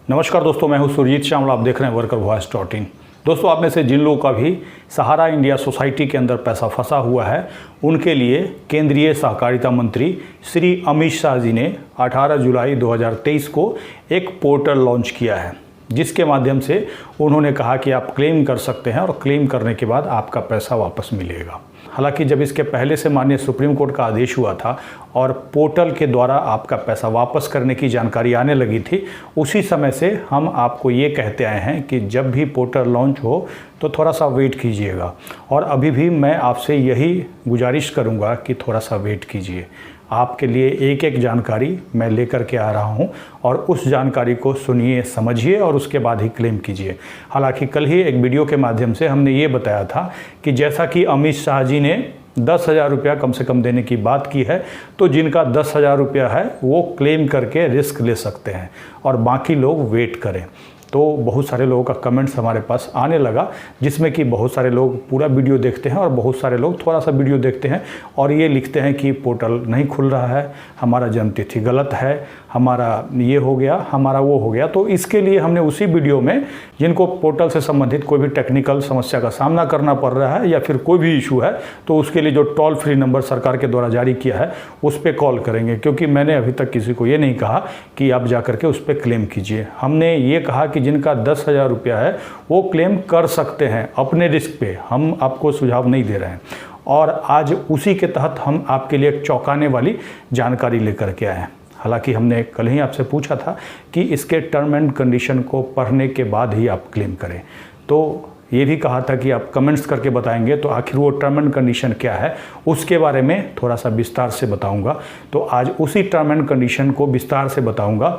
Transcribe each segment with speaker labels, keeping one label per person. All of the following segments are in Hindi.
Speaker 1: नमस्कार दोस्तों, मैं हूं सुरजीत श्यामल। आप देख रहे हैं वर्कर वॉइस .in। दोस्तों, आप में से जिन लोगों का भी सहारा इंडिया सोसाइटी के अंदर पैसा फंसा हुआ है, उनके लिए केंद्रीय सहकारिता मंत्री श्री अमित शाह जी ने 18 जुलाई 2023 को एक पोर्टल लॉन्च किया है, जिसके माध्यम से उन्होंने कहा कि आप क्लेम कर सकते हैं और क्लेम करने के बाद आपका पैसा वापस मिलेगा। हालांकि जब इसके पहले से माननीय सुप्रीम कोर्ट का आदेश हुआ था और पोर्टल के द्वारा आपका पैसा वापस करने की जानकारी आने लगी थी, उसी समय से हम आपको ये कहते आए हैं कि जब भी पोर्टल लॉन्च हो तो थोड़ा सा वेट कीजिएगा। और अभी भी मैं आपसे यही गुजारिश करूँगा कि थोड़ा सा वेट कीजिए। आपके लिए एक एक जानकारी मैं लेकर के आ रहा हूं और उस जानकारी को सुनिए, समझिए और उसके बाद ही क्लेम कीजिए। हालांकि कल ही एक वीडियो के माध्यम से हमने ये बताया था कि जैसा कि अमित शाह जी ने 10,000 रुपया कम से कम देने की बात की है, तो जिनका 10,000 रुपया है वो क्लेम करके रिस्क ले सकते हैं और बाकी लोग वेट करें। तो बहुत सारे लोगों का कमेंट्स हमारे पास आने लगा, जिसमें कि बहुत सारे लोग पूरा वीडियो देखते हैं और बहुत सारे लोग थोड़ा सा वीडियो देखते हैं और ये लिखते हैं कि पोर्टल नहीं खुल रहा है, हमारा जन्मतिथि गलत है, हमारा ये हो गया, हमारा वो हो गया। तो इसके लिए हमने उसी वीडियो में जिनको पोर्टल से संबंधित कोई भी टेक्निकल समस्या का सामना करना पड़ रहा है या फिर कोई भी इशू है, तो उसके लिए जो टोल फ्री नंबर सरकार के द्वारा जारी किया है उस पर कॉल करेंगे। क्योंकि मैंने अभी तक किसी को ये नहीं कहा कि आप जा करके उस पर क्लेम कीजिए। हमने ये कहा कि जिनका 10,000 रुपया है वो क्लेम कर सकते हैं अपने रिस्क पे। हम आपको सुझाव नहीं दे रहे हैं। और आज उसी के तहत हम आपके लिए एक चौंकाने वाली जानकारी लेकर के आए हैं। हालांकि हमने कल ही आपसे पूछा था कि इसके टर्म एंड कंडीशन को पढ़ने के बाद ही आप क्लेम करें, तो ये भी कहा था कि आप कमेंट्स करके बताएंगे, तो आखिर वो टर्म एंड कंडीशन क्या है उसके बारे में थोड़ा सा विस्तार से बताऊंगा। तो आज उसी टर्म एंड कंडीशन को विस्तार से बताऊंगा,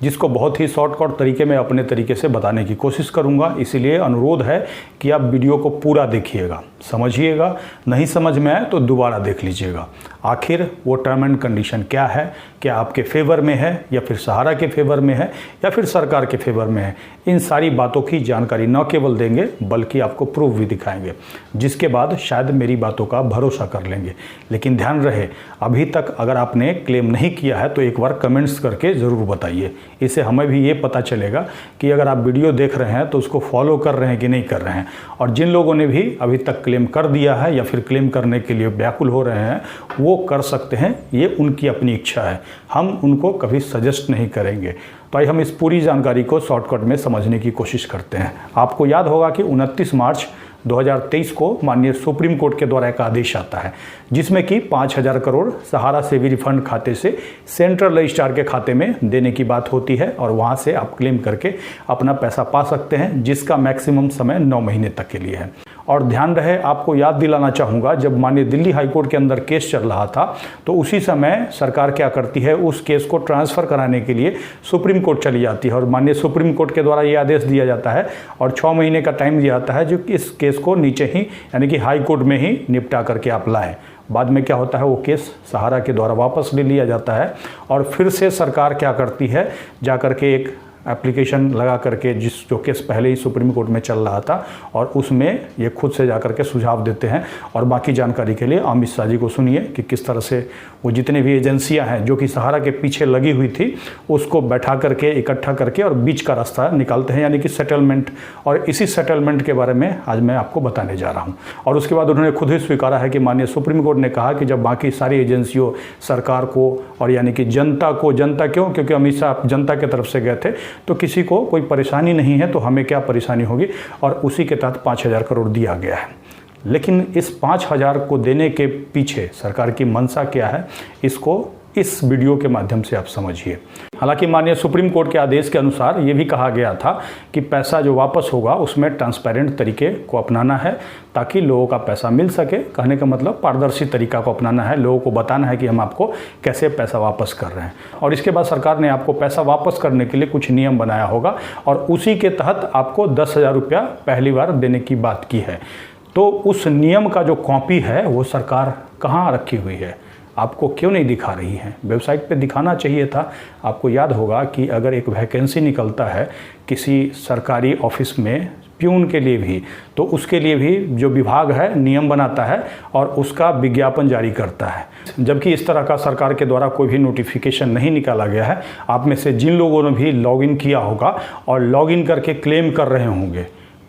Speaker 1: जिसको बहुत ही शॉर्टकट तरीके में अपने तरीके से बताने की कोशिश करूंगा। इसीलिए अनुरोध है कि आप वीडियो को पूरा देखिएगा, समझिएगा। नहीं समझ में आए तो दोबारा देख लीजिएगा। आखिर वो टर्म एंड कंडीशन क्या है, क्या आपके फेवर में है या फिर सहारा के फेवर में है या फिर सरकार के फेवर में है, इन सारी बातों की जानकारी न केवल देंगे बल्कि आपको प्रूफ भी दिखाएंगे, जिसके बाद शायद मेरी बातों का भरोसा कर लेंगे। लेकिन ध्यान रहे, अभी तक अगर आपने क्लेम नहीं किया है तो एक बार कमेंट्स करके ज़रूर बताइए। इससे हमें भी ये पता चलेगा कि अगर आप वीडियो देख रहे हैं तो उसको फॉलो कर रहे हैं कि नहीं कर रहे हैं। और जिन लोगों ने भी अभी तक क्लेम कर दिया है या फिर क्लेम करने के लिए व्याकुल हो रहे हैं, वो कर सकते हैं, ये उनकी अपनी इच्छा है। हम उनको कभी सजेस्ट नहीं करेंगे। तो आइए हम इस पूरी जानकारी को शॉर्टकट में समझने की कोशिश करते हैं। आपको याद होगा कि 29 मार्च 2023 को माननीय सुप्रीम कोर्ट के द्वारा एक आदेश आता है, जिसमें कि 5,000 करोड़ सहारा सेवी रिफंड खाते से सेंट्रल रजिस्ट्रार के खाते में देने की बात होती है और वहां से आप क्लेम करके अपना पैसा पा सकते हैं, जिसका मैक्सिमम समय 9 महीने तक के लिए है। और ध्यान रहे, आपको याद दिलाना चाहूँगा, जब माननीय दिल्ली हाईकोर्ट के अंदर केस चल रहा था तो उसी समय सरकार क्या करती है, उस केस को ट्रांसफ़र कराने के लिए सुप्रीम कोर्ट चली जाती है और माननीय सुप्रीम कोर्ट के द्वारा ये आदेश दिया जाता है और 6 महीने का टाइम दिया जाता है, जो कि इस केस को नीचे ही यानी कि हाई कोर्ट में ही निपटा करके आप लाएँ। बाद में क्या होता है, वो केस सहारा के द्वारा वापस ले लिया जाता है और फिर से सरकार क्या करती है, जा करके एक एप्लीकेशन लगा करके, जो केस पहले ही सुप्रीम कोर्ट में चल रहा था, और उसमें ये खुद से जाकर के सुझाव देते हैं। और बाकी जानकारी के लिए अमित शाह जी को सुनिए कि किस तरह से वो जितने भी एजेंसियां हैं जो कि सहारा के पीछे लगी हुई थी, उसको बैठा करके, इकट्ठा करके और बीच का रास्ता निकालते हैं, यानी कि सेटलमेंट। और इसी सेटलमेंट के बारे में आज मैं आपको बताने जा रहा हूँ। और उसके बाद उन्होंने खुद ही स्वीकारा है कि माननीय सुप्रीम कोर्ट ने कहा कि जब बाकी सारी एजेंसियों, सरकार को और यानी कि जनता को, जनता क्यों, क्योंकि अमित शाह जनता की तरफ से गए थे, तो किसी को कोई परेशानी नहीं है तो हमें क्या परेशानी होगी, और उसी के तहत 5,000 करोड़ दिया गया है। लेकिन इस 5,000 को देने के पीछे सरकार की मंशा क्या है, इसको इस वीडियो के माध्यम से आप समझिए। हालांकि माननीय सुप्रीम कोर्ट के आदेश के अनुसार ये भी कहा गया था कि पैसा जो वापस होगा उसमें ट्रांसपेरेंट तरीके को अपनाना है, ताकि लोगों का पैसा मिल सके। कहने का मतलब पारदर्शी तरीका को अपनाना है, लोगों को बताना है कि हम आपको कैसे पैसा वापस कर रहे हैं। और इसके बाद सरकार ने आपको पैसा वापस करने के लिए कुछ नियम बनाया होगा और उसी के तहत आपको 10,000 रुपया पहली बार देने की बात की है। तो उस नियम का जो कॉपी है वो सरकार कहाँ रखी हुई है, आपको क्यों नहीं दिखा रही है? वेबसाइट पे दिखाना चाहिए था। आपको याद होगा कि अगर एक वैकेंसी निकलता है किसी सरकारी ऑफिस में प्यून के लिए भी, तो उसके लिए भी जो विभाग है नियम बनाता है और उसका विज्ञापन जारी करता है। जबकि इस तरह का सरकार के द्वारा कोई भी नोटिफिकेशन नहीं निकाला गया है। आप में से जिन लोगों ने भी लॉगिन किया होगा और लॉगिन करके क्लेम कर रहे होंगे,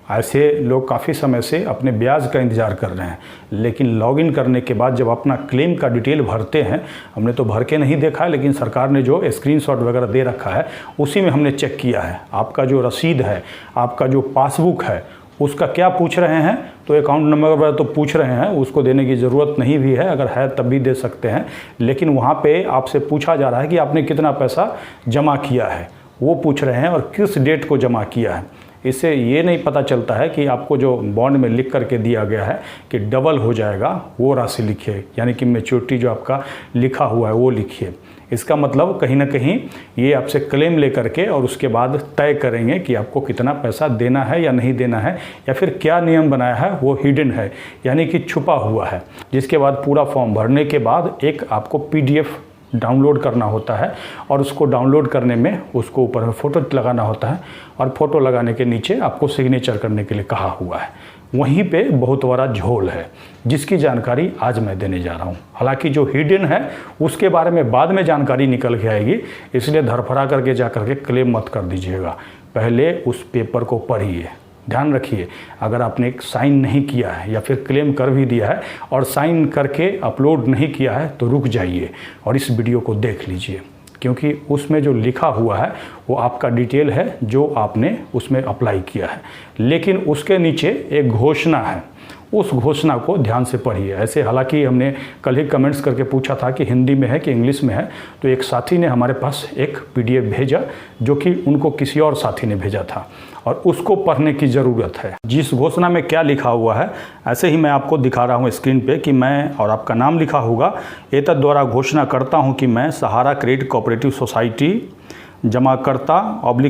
Speaker 1: ऐसे लोग काफ़ी समय से अपने ब्याज का इंतज़ार कर रहे हैं, लेकिन लॉगिन करने के बाद जब अपना क्लेम का डिटेल भरते हैं, हमने तो भर के नहीं देखा है, लेकिन सरकार ने जो स्क्रीनशॉट वगैरह दे रखा है उसी में हमने चेक किया है। आपका जो रसीद है, आपका जो पासबुक है, उसका क्या पूछ रहे हैं, तो अकाउंट नंबर वगैरह तो पूछ रहे हैं, उसको देने की ज़रूरत नहीं भी है, अगर है तब भी दे सकते हैं। लेकिन वहाँ पे आपसे पूछा जा रहा है कि आपने कितना पैसा जमा किया है, वो पूछ रहे हैं और किस डेट को जमा किया है। इससे ये नहीं पता चलता है कि आपको जो बॉन्ड में लिख करके दिया गया है कि डबल हो जाएगा, वो राशि लिखिए, यानी कि मैच्योरिटी जो आपका लिखा हुआ है वो लिखिए। इसका मतलब कहीं ना कहीं ये आपसे क्लेम लेकर के और उसके बाद तय करेंगे कि आपको कितना पैसा देना है या नहीं देना है, या फिर क्या नियम बनाया है वो हिडन है, यानी कि छुपा हुआ है। जिसके बाद पूरा फॉर्म भरने के बाद एक आपको PDF डाउनलोड करना होता है और उसको डाउनलोड करने में उसको ऊपर में फ़ोटो लगाना होता है और फ़ोटो लगाने के नीचे आपको सिग्नेचर करने के लिए कहा हुआ है। वहीं पे बहुत बड़ा झोल है जिसकी जानकारी आज मैं देने जा रहा हूँ। हालांकि जो हिडन है उसके बारे में बाद में जानकारी निकल के आएगी, इसलिए धरफड़ा करके जा करके क्लेम मत कर दीजिएगा। पहले उस पेपर को पढ़िए, ध्यान रखिए। अगर आपने एक साइन नहीं किया है या फिर क्लेम कर भी दिया है और साइन करके अपलोड नहीं किया है तो रुक जाइए और इस वीडियो को देख लीजिए, क्योंकि उसमें जो लिखा हुआ है वो आपका डिटेल है जो आपने उसमें अप्लाई किया है। लेकिन उसके नीचे एक घोषणा है, उस घोषणा को ध्यान से पढ़िए। ऐसे हालांकि हमने कल ही कमेंट्स करके पूछा था कि हिंदी में है कि इंग्लिश में है, तो एक साथी ने हमारे पास एक PDF भेजा जो कि उनको किसी और साथी ने भेजा था और उसको पढ़ने की ज़रूरत है। जिस घोषणा में क्या लिखा हुआ है ऐसे ही मैं आपको दिखा रहा हूँ स्क्रीन पे कि मैं, और आपका नाम लिखा होगा, एतद द्वारा घोषणा करता हूँ कि मैं सहारा क्रेडिट कोऑपरेटिव सोसाइटी जमाकर्ता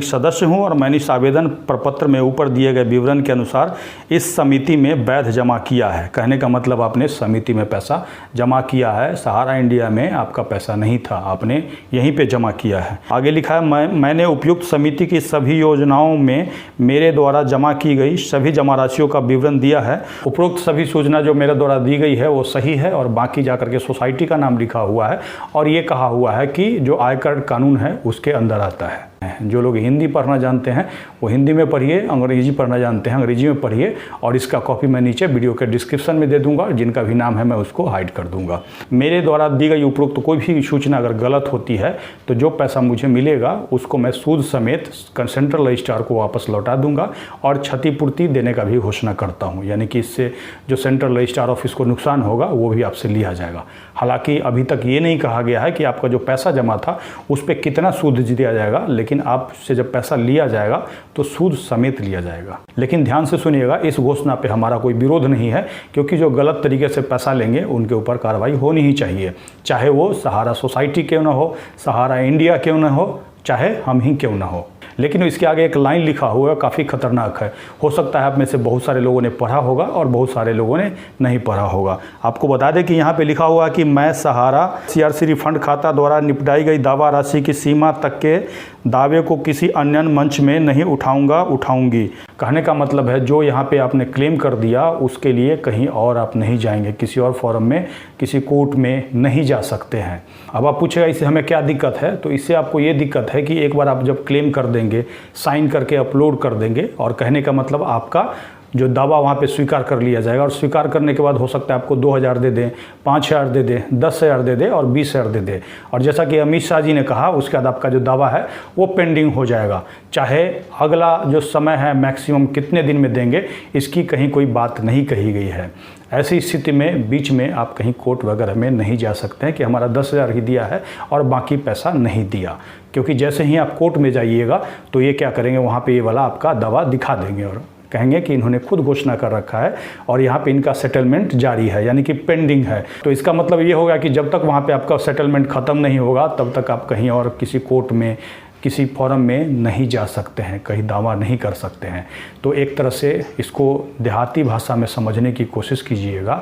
Speaker 1: / सदस्य हूं और मैंने इस आवेदन प्रपत्र में ऊपर दिए गए विवरण के अनुसार इस समिति में वैध जमा किया है। कहने का मतलब आपने समिति में पैसा जमा किया है, सहारा इंडिया में आपका पैसा नहीं था, आपने यहीं पे जमा किया है। आगे लिखा है, मैंने उपयुक्त समिति की सभी योजनाओं में मेरे द्वारा जमा की गई सभी जमा राशियों का विवरण दिया है। उपरोक्त सभी सूचना जो मेरे द्वारा दी गई है वो सही है और बाकी जाकर के सोसाइटी का नाम लिखा हुआ है और ये कहा हुआ है कि जो आयकर कानून है उसके अंदर आता है। जो लोग हिंदी पढ़ना जानते हैं वो हिंदी में पढ़िए, अंग्रेजी पढ़ना जानते हैं अंग्रेजी में पढ़िए, और इसका कॉपी मैं नीचे वीडियो के डिस्क्रिप्शन में दे दूंगा। जिनका भी नाम है मैं उसको हाइड कर दूंगा। मेरे द्वारा दी गई उपरोक्त तो कोई भी सूचना अगर गलत होती है तो जो पैसा मुझे मिलेगा उसको मैं सूद समेत सेंट्रल रजिस्ट्रार को वापस लौटा दूंगा और क्षतिपूर्ति देने का भी घोषणा करता हूँ, यानी कि इससे जो सेंट्रल रजिस्ट्रार ऑफिस को नुकसान होगा वो भी आपसे लिया जाएगा। हालांकि अभी तक ये नहीं कहा गया है कि आपका जो पैसा जमा था उस पर कितना सूद दिया जाएगा, लेकिन आपसे जब पैसा लिया जाएगा तो सूद समेत लिया जाएगा। लेकिन ध्यान से सुनिएगा, इस घोषणा पे हमारा कोई विरोध नहीं है, क्योंकि जो गलत तरीके से पैसा लेंगे उनके ऊपर कार्रवाई होनी ही चाहिए, चाहे वो सहारा सोसाइटी क्यों ना हो, सहारा इंडिया क्यों ना हो, चाहे हम ही क्यों ना हो। लेकिन इसके आगे एक लाइन लिखा हुआ है, काफ़ी खतरनाक है। हो सकता है आप में से बहुत सारे लोगों ने पढ़ा होगा और बहुत सारे लोगों ने नहीं पढ़ा होगा। आपको बता दें कि यहाँ पे लिखा हुआ है कि मैं सहारा CRC रिफंड खाता द्वारा निपटाई गई दावा राशि की सीमा तक के दावे को किसी अन्य मंच में नहीं उठाऊंगी। कहने का मतलब है जो यहाँ पे आपने क्लेम कर दिया उसके लिए कहीं और आप नहीं जाएंगे, किसी और फॉरम में, किसी कोर्ट में नहीं जा सकते हैं। अब आप पूछेगा इससे हमें क्या दिक्कत है, तो इससे आपको ये दिक्कत है कि एक बार आप जब क्लेम कर देंगे, साइन करके अपलोड कर देंगे, और कहने का मतलब आपका जो दावा वहाँ पे स्वीकार कर लिया जाएगा, और स्वीकार करने के बाद हो सकता है आपको 2000 दे दें, 5000 दे दें, 10,000 दे दें और 20,000 दे दें। और जैसा कि अमित शाह जी ने कहा, उसके बाद आपका जो दावा है वो पेंडिंग हो जाएगा। चाहे अगला जो समय है मैक्सिमम कितने दिन में देंगे, इसकी कहीं कोई बात नहीं कही गई है। ऐसी स्थिति में बीच में आप कहीं कोर्ट वगैरह में नहीं जा सकते हैं कि हमारा 10,000 ही दिया है और बाकी पैसा नहीं दिया, क्योंकि जैसे ही आप कोर्ट में जाइएगा तो ये क्या करेंगे, वहाँ पे ये वाला आपका दावा दिखा देंगे और कहेंगे कि इन्होंने खुद घोषणा कर रखा है और यहाँ पे इनका सेटलमेंट जारी है, यानी कि पेंडिंग है। तो इसका मतलब ये होगा कि जब तक वहाँ पे आपका सेटलमेंट ख़त्म नहीं होगा तब तक आप कहीं और किसी कोर्ट में, किसी फॉरम में नहीं जा सकते हैं, कहीं दावा नहीं कर सकते हैं। तो एक तरह से इसको देहाती भाषा में समझने की कोशिश कीजिएगा।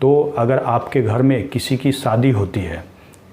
Speaker 1: तो अगर आपके घर में किसी की शादी होती है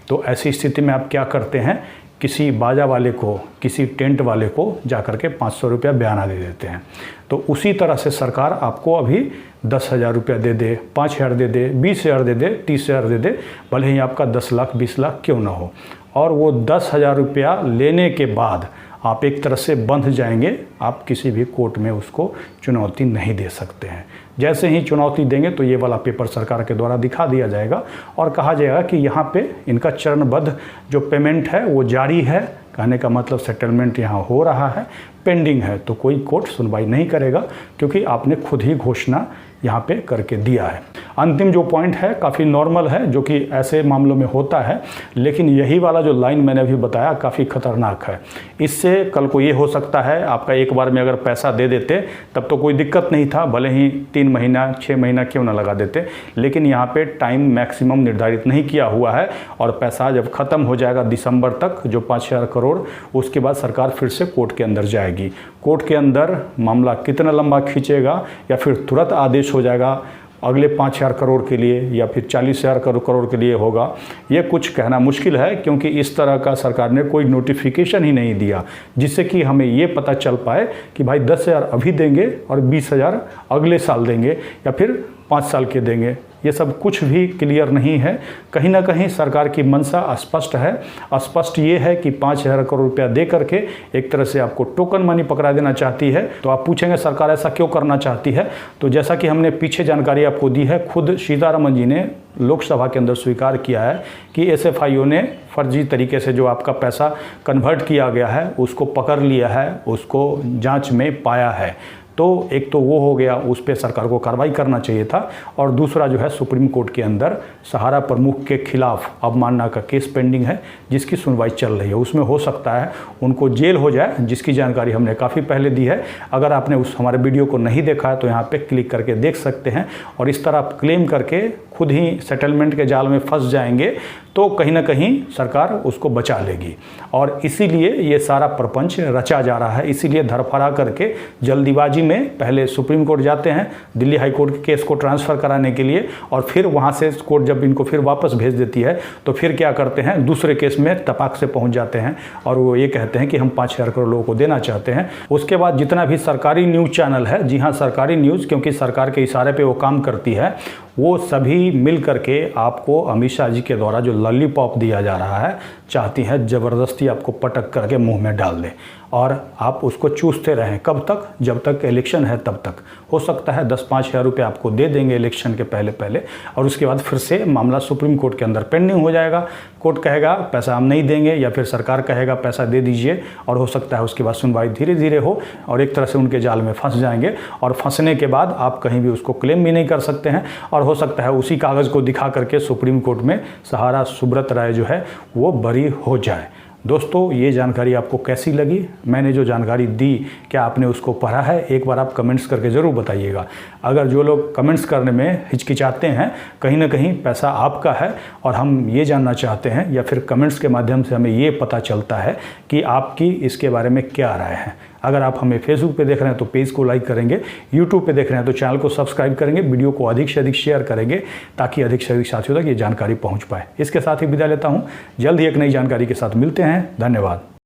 Speaker 1: तो ऐसी स्थिति में आप क्या करते हैं किसी बाजा वाले को, किसी टेंट वाले को जाकर के 500 रुपया बयाना दे देते हैं। तो उसी तरह से सरकार आपको अभी 10,000 रुपया दे दे, 5,000 दे दे, 20,000 दे दे, 30,000 दे दे, भले ही आपका 10 लाख 20 लाख क्यों ना हो, और वो 10,000 रुपया लेने के बाद आप एक तरह से बंध जाएंगे। आप किसी भी कोर्ट में उसको चुनौती नहीं दे सकते हैं। जैसे ही चुनौती देंगे तो ये वाला पेपर सरकार के द्वारा दिखा दिया जाएगा और कहा जाएगा कि यहाँ पे इनका चरणबद्ध जो पेमेंट है वो जारी है। कहने का मतलब सेटलमेंट यहाँ हो रहा है, पेंडिंग है, तो कोई कोर्ट सुनवाई नहीं करेगा क्योंकि आपने खुद ही घोषणा यहाँ पे करके दिया है। अंतिम जो पॉइंट है काफ़ी नॉर्मल है, जो कि ऐसे मामलों में होता है, लेकिन यही वाला जो लाइन मैंने अभी बताया काफ़ी खतरनाक है। इससे कल को ये हो सकता है आपका एक बार में अगर पैसा दे देते तब तो कोई दिक्कत नहीं था, भले ही 3 महीना 6 महीना क्यों ना लगा देते, लेकिन यहाँ पे टाइम मैक्सिमम निर्धारित नहीं किया हुआ है और पैसा जब ख़त्म हो जाएगा दिसंबर तक जो 5,000 करोड़, उसके बाद सरकार फिर से कोर्ट के अंदर जाएगी। कोर्ट के अंदर मामला कितना लंबा खींचेगा या फिर तुरंत आदेश हो जाएगा अगले 5,000 करोड़ के लिए या फिर 40,000 करोड़ के लिए होगा, ये कुछ कहना मुश्किल है क्योंकि इस तरह का सरकार ने कोई नोटिफिकेशन ही नहीं दिया जिससे कि हमें ये पता चल पाए कि भाई 10,000 अभी देंगे और 20,000 अगले साल देंगे या फिर 5 साल के देंगे। ये सब कुछ भी क्लियर नहीं है। कहीं ना कहीं सरकार की मंशा अस्पष्ट है। अस्पष्ट ये है कि 5,000 करोड़ रुपया दे करके एक तरह से आपको टोकन मनी पकड़ा देना चाहती है। तो आप पूछेंगे सरकार ऐसा क्यों करना चाहती है? तो जैसा कि हमने पीछे जानकारी आपको दी है, खुद सीतारमन जी ने लोकसभा के अंदर स्वीकार किया है कि SFIO ने फर्जी तरीके से जो आपका पैसा कन्वर्ट किया गया है उसको पकड़ लिया है, उसको जांच में पाया है। तो एक तो वो हो गया, उस पर सरकार को कार्रवाई करना चाहिए था, और दूसरा जो है सुप्रीम कोर्ट के अंदर सहारा प्रमुख के खिलाफ अवमानना का केस पेंडिंग है जिसकी सुनवाई चल रही है। उसमें हो सकता है उनको जेल हो जाए, जिसकी जानकारी हमने काफ़ी पहले दी है। अगर आपने उस हमारे वीडियो को नहीं देखा है तो यहाँ पे क्लिक करके देख सकते हैं। और इस तरह आप क्लेम करके खुद ही सेटलमेंट के जाल में फंस जाएंगे तो कहीं ना कहीं सरकार उसको बचा लेगी। और इसीलिए ये सारा प्रपंच रचा जा रहा है। इसीलिए धरफरा करके जल्दीबाजी में पहले सुप्रीम कोर्ट जाते हैं दिल्ली हाई कोर्ट के केस को ट्रांसफ़र कराने के लिए, और फिर वहाँ से कोर्ट जब इनको फिर वापस भेज देती है तो फिर क्या करते हैं, दूसरे केस में तपाक से पहुँच जाते हैं और वो ये कहते हैं कि हम 5,000 करोड़ लोगों को देना चाहते हैं। उसके बाद जितना भी सरकारी न्यूज़ चैनल है, जी हाँ सरकारी न्यूज़, क्योंकि सरकार के इशारे पर वो काम करती है, वो सभी मिल करके आपको अमित शाह जी के द्वारा जो लॉलीपॉप दिया जा रहा है चाहती है ज़बरदस्ती आपको पटक करके मुंह में डाल दे और आप उसको चूसते रहें। कब तक? जब तक इलेक्शन है तब तक। हो सकता है 10-5 हज़ार रुपये आपको दे देंगे इलेक्शन के पहले और उसके बाद फिर से मामला सुप्रीम कोर्ट के अंदर पेंडिंग हो जाएगा। कोर्ट कहेगा पैसा हम नहीं देंगे या फिर सरकार कहेगा पैसा दे दीजिए, और हो सकता है उसके बाद सुनवाई धीरे धीरे हो और एक तरह से उनके जाल में फंस जाएंगे, और फंसने के बाद आप कहीं भी उसको क्लेम भी नहीं कर सकते हैं। और हो सकता है उसी कागज़ को दिखा करके सुप्रीम कोर्ट में सहारा सुब्रत राय जो है वो बरी हो जाए। दोस्तों, ये जानकारी आपको कैसी लगी? मैंने जो जानकारी दी, क्या आपने उसको पढ़ा है? एक बार आप कमेंट्स करके ज़रूर बताइएगा। अगर जो लोग कमेंट्स करने में हिचकिचाते हैं, कहीं ना कहीं पैसा आपका है और हम ये जानना चाहते हैं, या फिर कमेंट्स के माध्यम से हमें ये पता चलता है कि आपकी इसके बारे में क्या राय है। अगर आप हमें फेसबुक पे देख रहे हैं तो पेज को लाइक करेंगे, यूट्यूब पे देख रहे हैं तो चैनल को सब्सक्राइब करेंगे, वीडियो को अधिक से अधिक शेयर करेंगे ताकि अधिक से अधिक साथियों तक ये जानकारी पहुंच पाए। इसके साथ ही विदा लेता हूं। जल्द ही एक नई जानकारी के साथ मिलते हैं। धन्यवाद।